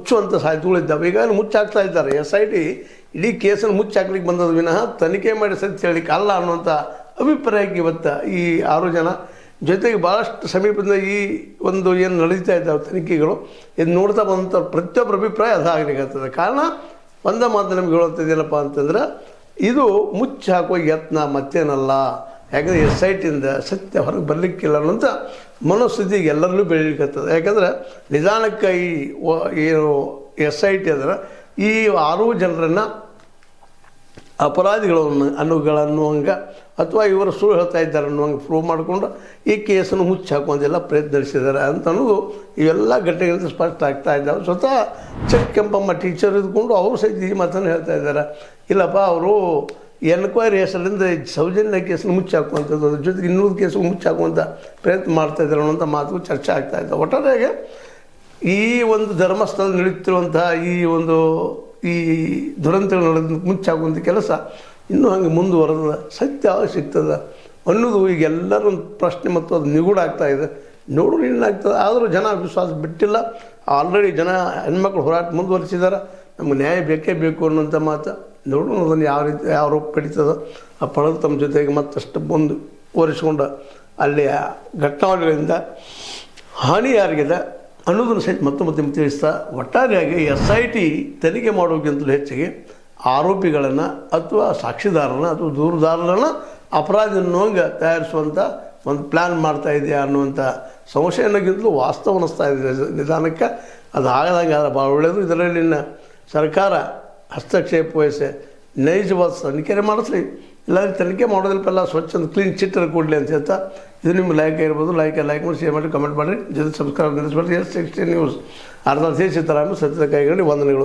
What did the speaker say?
ಮುಚ್ಚುವಂಥ ಸಾಧ್ಯತೆಗಳಿದ್ದಾವೆ. ಈಗಾಗಲೇ ಮುಚ್ಚಾಕ್ತಾ ಇದ್ದಾರೆ. SIT ಇಡೀ ಕೇಸನ್ನು ಮುಚ್ಚಾಕ್ಲಿಕ್ಕೆ ಬಂದದ ವಿನಃ ತನಿಖೆ ಮಾಡಿ ಸತ್ಯ ಹೇಳಲಿಕ್ಕೆ ಅಲ್ಲ ಅನ್ನುವಂಥ ಅಭಿಪ್ರಾಯಕ್ಕೆ ಇವತ್ತು ಈ 6 ಜನ ಜೊತೆಗೆ ಭಾಳಷ್ಟು ಸಮೀಪದಿಂದ ಈ ಒಂದು ಏನು ನಡೀತಾ ಇದ್ದಾವೆ ತನಿಖೆಗಳು ಇದು ನೋಡ್ತಾ ಬಂದಂಥ ಪ್ರತಿಯೊಬ್ಬರ ಅಭಿಪ್ರಾಯ ಅದಾಗಲಿಕ್ಕತ್ತದೆ. ಕಾರಣ ಒಂದ ಮಾತು ನಮ್ಗೆ ಹೇಳುತ್ತಿದ್ದೇನಪ್ಪ ಅಂತಂದ್ರೆ ಇದು ಮುಚ್ಚಿ ಹಾಕುವ ಯತ್ನ ಮತ್ತೇನಲ್ಲ. ಯಾಕಂದರೆ SITಯಿಂದ ಸತ್ಯ ಹೊರಗೆ ಬರಲಿಕ್ಕಿಲ್ಲ ಅನ್ನೋಂಥ ಮನಸ್ಥಿತಿಗೆ ಎಲ್ಲರಲ್ಲೂ ಬೆಳೀಲಿಕ್ಕತ್ತದೆ. ಯಾಕಂದ್ರೆ ನಿಧಾನಕ್ಕೆ ಈ ಏನು SIT ಅಂದ್ರೆ ಈ 6 ಜನರನ್ನು ಅಪರಾಧಿಗಳನ್ನುವಂಗೆ ಅಥವಾ ಇವರು ಸುಳ್ಳು ಹೇಳ್ತಾ ಇದ್ದಾರೆ ಅನ್ನುವಂಗೆ ಪ್ರೂವ್ ಮಾಡಿಕೊಂಡು ಈ ಕೇಸನ್ನು ಮುಚ್ಚಿ ಹಾಕುವಂತೆಲ್ಲ ಪ್ರಯತ್ನ ನಡೆಸಿದ್ದಾರೆ ಅಂತ ಅನ್ನೋದು ಇವೆಲ್ಲ ಘಟನೆಗಳಿಂದ ಸ್ಪಷ್ಟ ಆಗ್ತಾ ಇದ್ದಾವೆ. ಸ್ವತಃ ಚೆಕ್ ಕೆಂಪಮ್ಮ ಟೀಚರ್ ಇದ್ಕೊಂಡು ಅವರು ಸಹಿತ ಈ ಮಾತನ್ನು ಹೇಳ್ತಾ ಇದ್ದಾರೆ. ಇಲ್ಲಪ್ಪ ಅವರು ಎನ್ಕ್ವೈರಿ ಹೆಸರಿಂದ ಸೌಜನ್ಯ ಕೇಸನ್ನು ಮುಚ್ಚಿ ಹಾಕುವಂಥದ್ದು, ಅದ್ರ ಜೊತೆಗೆ ಇನ್ನೂರು ಕೇಸು ಮುಚ್ಚಿ ಹಾಕುವಂಥ ಪ್ರಯತ್ನ ಮಾಡ್ತಾ ಇದ್ದಾರೆ ಅನ್ನೋಂಥ ಮಾತು ಚರ್ಚೆ ಆಗ್ತಾ ಇದ್ದಾವೆ. ಒಟ್ಟಾರೆಯಾಗಿ ಈ ಒಂದು ಧರ್ಮಸ್ಥಳ ನಡೆಯುತ್ತಿರುವಂತಹ ಈ ದುರಂತಗಳು ಮುಚ್ಚಾಕುವಂಥ ಕೆಲಸ ಇನ್ನೂ ಹಂಗೆ ಮುಂದುವರೆದ ಸತ್ಯ ಸಿಗ್ತದೆ ಅನ್ನೋದು ಈಗ ಎಲ್ಲರೂ ಪ್ರಶ್ನೆ ಮತ್ತು ಅದು ನಿಗೂಢ ಆಗ್ತಾ ಇದೆ. ನೋಡೋಣ ಏನಾಗ್ತದೆ. ಆದರೂ ಜನ ವಿಶ್ವಾಸ ಬಿಟ್ಟಿಲ್ಲ. ಆಲ್ರೆಡಿ ಜನ ಹೆಣ್ಮಕ್ಳು ಹೋರಾಟ ಮುಂದುವರಿಸಿದ್ದಾರೆ. ನಮ್ಗೆ ನ್ಯಾಯ ಬೇಕೇ ಬೇಕು ಅನ್ನೋಂಥ ಮಾತು. ನೋಡೋಣ ಅದನ್ನು ಯಾವ ರೀತಿ ಯಾವ ರೂಪ ಪಡೀತದೋ ಆ ಪಡೆದು ತಮ್ಮ ಜೊತೆಗೆ ಮತ್ತಷ್ಟು ಮುಂದುವರಿಸ್ಕೊಂಡು ಅಲ್ಲಿಯ ಘಟನಾವಳಿಗಳಿಂದ ಹಾನಿ ಯಾರಿಗಿದೆ ಅನ್ನೋದನ್ನು ಸಹಿತ ಮತ್ತೆ ತಿಳಿಸ್ತಾ ಒಟ್ಟಾರೆಯಾಗಿ SIT ತನಿಖೆ ಮಾಡೋಕ್ಕಿಂತಲೂ ಹೆಚ್ಚಿಗೆ ಆರೋಪಿಗಳನ್ನು ಅಥವಾ ಸಾಕ್ಷಿದಾರರನ್ನು ಅಥವಾ ದೂರುದಾರರನ್ನು ಅಪರಾಧಿ ಅನ್ನುವಂಗೆ ತಯಾರಿಸುವಂಥ ಒಂದು ಪ್ಲ್ಯಾನ್ ಮಾಡ್ತಾ ಇದೆಯಾ ಅನ್ನುವಂಥ ಸಂಶಯನಕ್ಕಿಂತಲೂ ವಾಸ್ತವ ಅನ್ನಿಸ್ತಾ ಇದೆ ನಿಧಾನಕ್ಕೆ. ಅದು ಆಗದಂಗೆ ಆದರೆ ಭಾಳ ಒಳ್ಳೆಯದು. ಇದರಲ್ಲಿನ ಸರ್ಕಾರ ಹಸ್ತಕ್ಷೇಪ ವಹಿಸಿ ನೈಜವಾದ ತನಿಖೆ ಮಾಡಿಸ್ಲಿ. ಇಲ್ಲಾಂದರೆ ತನಿಖೆ ಮಾಡೋದಿಲ್ಲಪ್ಪ ಸ್ವಚ್ಛ ಒಂದು ಕ್ಲೀನ್ ಚಿಟ್ಟರ್ ಕೊಡಲಿ ಅಂತ ಹೇಳ್ತಾ ಇದು ನಿಮ್ಮ ಲೈಕ್ ಇರ್ಬೋದು. ಲೈಕ್ ಮಾಡಿ ಶೇರ್ ಮಾಡಿ ಕಮೆಂಟ್ ಮಾಡಿರಿ. ಜೊತೆ ಸಬ್ಸ್ಕ್ರೈಬ್ ನಿಲ್ಲಿಸ್ಬೇಡ್ರಿ. S60 ನ್ಯೂಸ್ ಅರ್ಧ ಸಿದ್ದರಾಮಯ್ಯ ಸತ್ಯದ ಕೈಗಡೆ ವಂದನೆಗಳು.